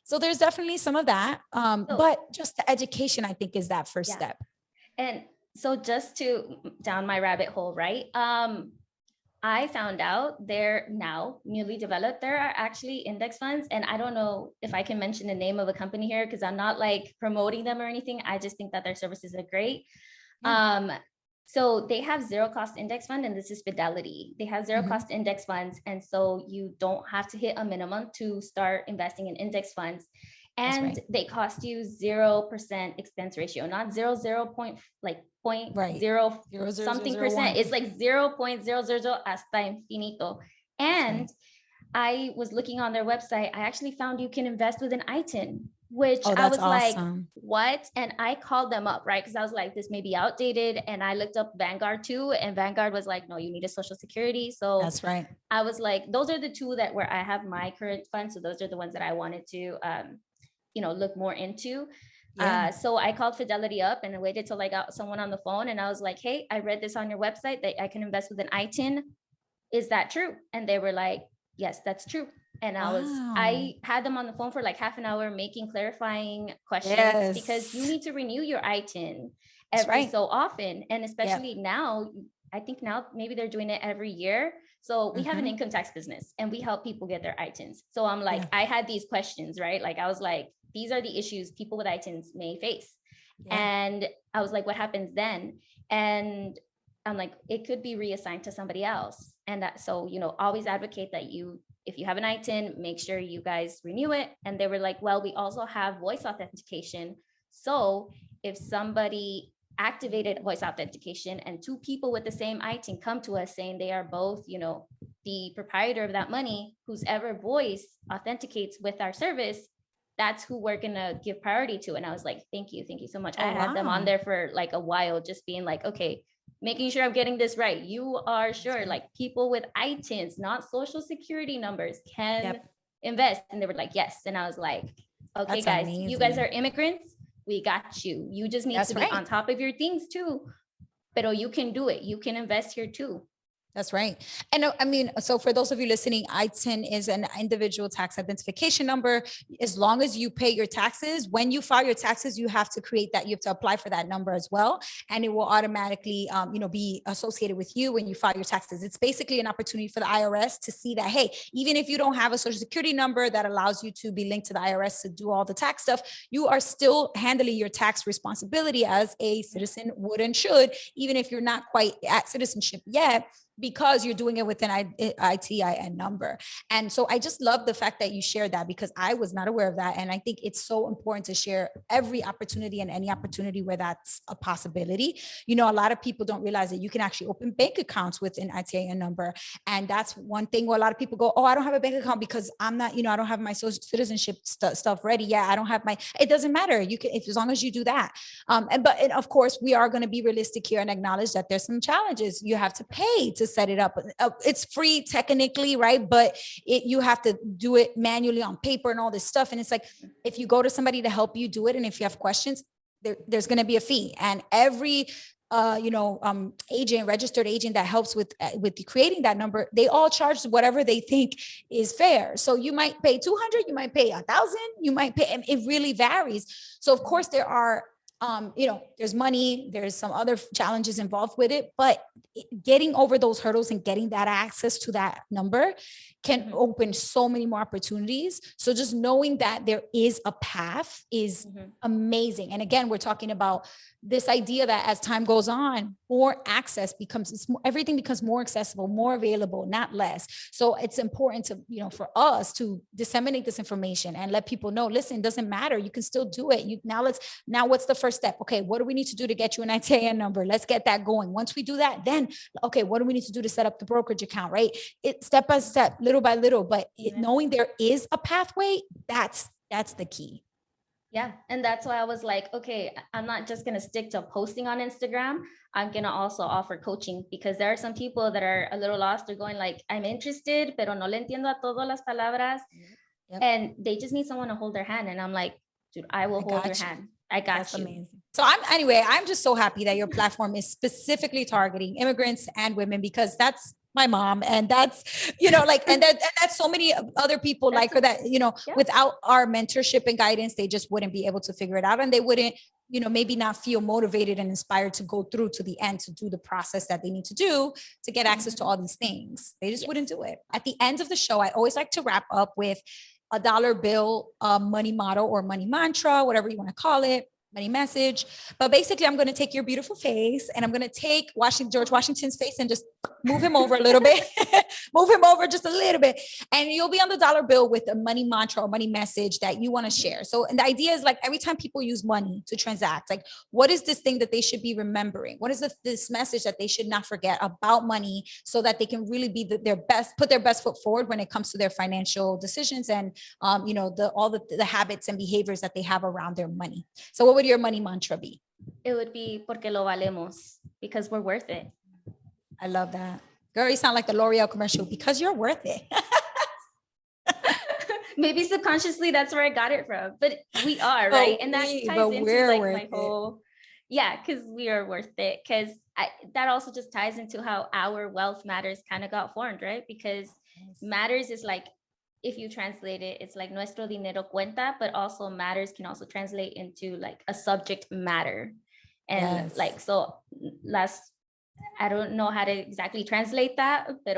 So there's definitely some of that. But just the education, I think, is that first step. And so just to down my rabbit hole, right? I found out they're now newly developed. There are actually index funds. And I don't know if I can mention the name of a company here because I'm not like promoting them or anything. I just think that their services are great. Yeah. So they have zero cost index fund, and this is Fidelity. They have zero cost index funds. And so you don't have to hit a minimum to start investing in index funds. That's And right. they cost you 0% expense ratio, not zero point like point Right. zero Zero, zero, zero, something zero, one. percent. It's like 0.000 hasta infinito. That's And right. I was looking on their website. I actually found you can invest with an ITIN, which Oh, I that's was like, awesome. what? And I called them up, right? Because I was like, this may be outdated. And I looked up Vanguard too. And Vanguard was like, no, you need a social security. So That's right. I was like, those are the two that where I have my current funds. So those are the ones that I wanted to look more into. Yeah. So I called Fidelity up and I waited till I got someone on the phone, and I was like, hey, I read this on your website that I can invest with an ITIN. Is that true? And they were like, yes, that's true. And Wow. I had them on the phone for like half an hour making clarifying questions because you Yes. need to renew your ITIN That's every right. so often. And Yep. especially now, I think now maybe they're doing it every year. So we have an income tax business and we help people get their ITINs. So I'm like, Yeah. I had these questions, right? Like I was like, these are the issues people with ITINs may face. Yeah. And I was like, what happens then? And I'm like, it could be reassigned to somebody else. And so, always advocate that if you have an ITIN, make sure you guys renew it. And they were like, well, we also have voice authentication. So if somebody activated voice authentication and two people with the same ITIN come to us saying they are both, the proprietor of that money, whose ever voice authenticates with our service, that's who we're gonna give priority to. And I was like, thank you so much. I Oh, had them on wow. there for like a while, just being like, okay, making sure I'm getting this right. You are That's sure, right. like people with ITINs, not social security numbers, can Yep. invest. And they were like, yes. And I was like, okay, That's guys, you guys are amazing. immigrants. We got you. You just need to That's be right. on top of your things too. Pero you can do it. You can invest here too. That's right. And I mean, so for those of you listening, ITIN is an individual tax identification number. As long as you pay your taxes, when you file your taxes, you have to create that. You have to apply for that number as well, and it will automatically, be associated with you when you file your taxes. It's basically an opportunity for the IRS to see that, hey, even if you don't have a social security number that allows you to be linked to the IRS to do all the tax stuff, you are still handling your tax responsibility as a citizen would and should, even if you're not quite at citizenship yet, because you're doing it with an ITIN number. And so I just love the fact that you shared that, because I was not aware of that. And I think it's so important to share every opportunity and any opportunity where that's a possibility. A lot of people don't realize that you can actually open bank accounts with an ITIN number. And that's one thing where a lot of people go, oh, I don't have a bank account because I'm not, I don't have my social citizenship stuff ready. Yeah, I don't have it doesn't matter. You can, if as long as you do that. And of course, we are going to be realistic here and acknowledge that there's some challenges. You have to pay to set it up. It's free technically, right? But you have to do it manually on paper and all this stuff. And it's like, if you go to somebody to help you do it, and if you have questions, there's going to be a fee. And every registered agent that helps with creating that number, they all charge whatever they think is fair. So you might pay 200, you might pay 1,000, you might pay, it really varies. So of course there are there's money, there's some other challenges involved with it, but getting over those hurdles and getting that access to that number can open so many more opportunities. So just knowing that there is a path is amazing. And again, we're talking about this idea that as time goes on, more access becomes, everything becomes more accessible, more available, not less. So it's important to, for us to disseminate this information and let people know, listen, it doesn't matter. You can still do it. Now what's the first step? Okay, what do we need to do to get you an ITIN number? Let's get that going. Once we do that, then, okay, what do we need to do to set up the brokerage account, right? It step by step, little by little, but knowing there is a pathway, that's the key. Yeah. And that's why I was like, okay, I'm not just going to stick to posting on Instagram. I'm going to also offer coaching, because there are some people that are a little lost. They're going like, I'm interested, pero no le entiendo a todas las palabras. Yep. And they just need someone to hold their hand. And I'm like, dude, I will hold your hand. I got That's you. Amazing. So I'm just so happy that your platform is specifically targeting immigrants and women, because that's my mom. And that's, and that's so many other people like her that, without our mentorship and guidance, they just wouldn't be able to figure it out. And they wouldn't maybe not feel motivated and inspired to go through to the end to do the process that they need to do to get access to all these things. They just wouldn't do it. At the end of the show, I always like to wrap up with a dollar bill, money motto or money mantra, whatever you want to call it, money message. But basically, I'm going to take your beautiful face and I'm going to take George Washington's face and just move him over a little bit, move him over just a little bit. And you'll be on the dollar bill with a money mantra or money message that you want to share. So, and the idea is like every time people use money to transact, like what is this thing that they should be remembering? What is this message that they should not forget about money so that they can really be their best, put their best foot forward when it comes to their financial decisions and, all the habits and behaviors that they have around their money. So what would your money mantra be? It would be porque lo valemos, because we're worth it. I love that. Girl, you sound like the L'Oreal commercial, because you're worth it. Maybe subconsciously that's where I got it from, but we are, right? And that ties into like my whole, because we are worth it. Because that also just ties into how our wealth matters kind of got formed, right? Because matters is like, if you translate it, it's like nuestro dinero cuenta, but also matters can also translate into like a subject matter. And like, so I don't know how to exactly translate that, but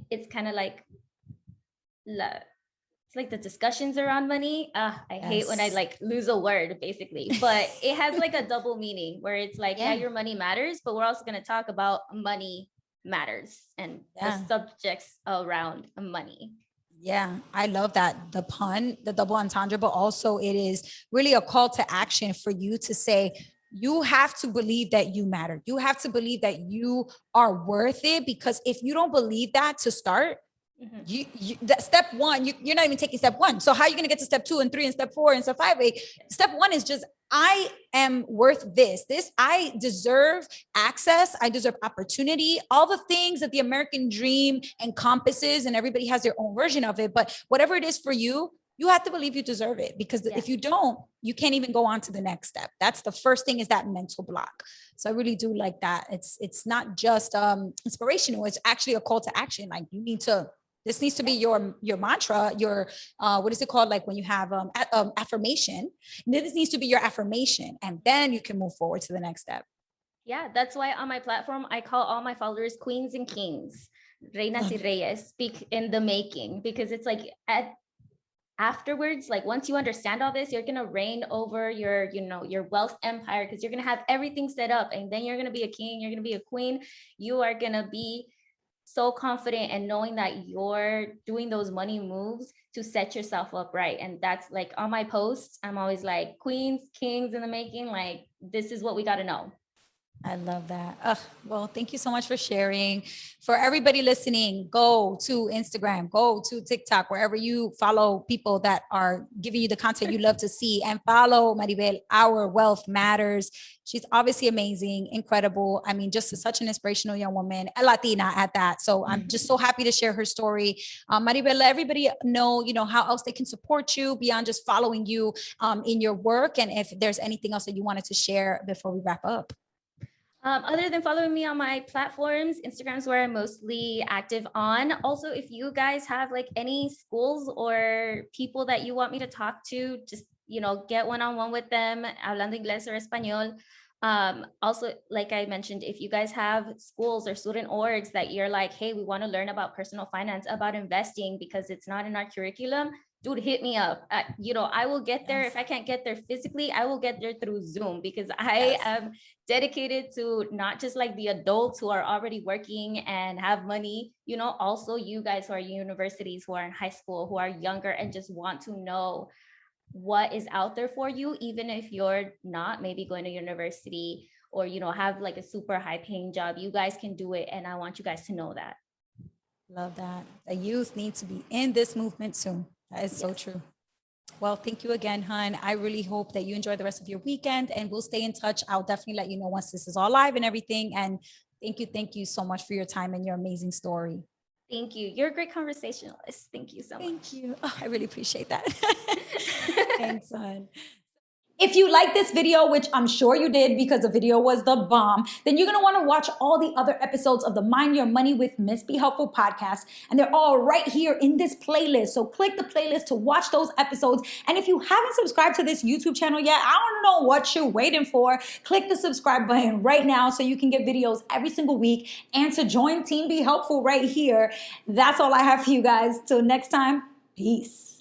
it's kind of like, it's like the discussions around money. I hate when I like lose a word basically, but it has like a double meaning where it's like, your money matters, but we're also going to talk about money matters and the subjects around money. Yeah, I love that. The pun, the double entendre, but also it is really a call to action for you to say, you have to believe that you matter. You have to believe that you are worth it, because if you don't believe that to start, that step one, you're not even taking step one. So how are you going to get to step 2 and 3 and step 4 and step 5? Step 1 is just, I am worth this. I deserve access. I deserve opportunity, all the things that the American dream encompasses, and everybody has their own version of it. But whatever it is for you, you have to believe you deserve it, because if you don't, you can't even go on to the next step. That's the first thing, is that mental block. So I really do like that. It's not just inspirational. It's actually a call to action. Like this needs to be your mantra, your, what is it called? Like when you have affirmation, this needs to be your affirmation, and then you can move forward to the next step. Yeah, that's why on my platform, I call all my followers queens and kings, reinas y reyes, speak in the making, because it's like afterwards, like once you understand all this, you're going to reign over your wealth empire, because you're going to have everything set up, and then you're going to be a king, you're going to be a queen. You are going to be so confident and knowing that you're doing those money moves to set yourself up right. And that's like on my posts, I'm always like, queens, kings in the making, like this is what we got to know. I love that. Well, thank you so much for sharing. For everybody listening, go to Instagram, go to TikTok, wherever you follow people that are giving you the content you love to see, and follow Maribel. Our Wealth Matters. She's obviously amazing, incredible. I mean, just such an inspirational young woman, a Latina at that. So I'm just so happy to share her story. Maribel, let everybody know, how else they can support you beyond just following you in your work. And if there's anything else that you wanted to share before we wrap up. Other than following me on my platforms, Instagram is where I'm mostly active on. Also, if you guys have like any schools or people that you want me to talk to, just, get one-on-one with them, hablando inglés or español. Also, like I mentioned, if you guys have schools or student orgs that you're like, hey, we want to learn about personal finance, about investing, because it's not in our curriculum, dude, hit me up. I will get there. If I can't get there physically, I will get there through Zoom, because I am dedicated to not just like the adults who are already working and have money, also you guys who are universities, who are in high school, who are younger and just want to know what is out there for you, even if you're not maybe going to university or, have like a super high paying job. You guys can do it. And I want you guys to know that. Love that. The youth need to be in this movement soon. That is so true. Well, thank you again, hun. I really hope that you enjoy the rest of your weekend, and we'll stay in touch. I'll definitely let you know once this is all live and everything. And thank you so much for your time and your amazing story. Thank you. You're a great conversationalist. Thank you so much. Thank you. Oh, I really appreciate that. Thanks, hun. If you like this video, which I'm sure you did because the video was the bomb, then you're going to want to watch all the other episodes of the Mind Your Money with MissBeHelpful podcast. And they're all right here in this playlist. So click the playlist to watch those episodes. And if you haven't subscribed to this YouTube channel yet, I don't know what you're waiting for. Click the subscribe button right now so you can get videos every single week and to join Team Be Helpful right here. That's all I have for you guys. Till next time, peace.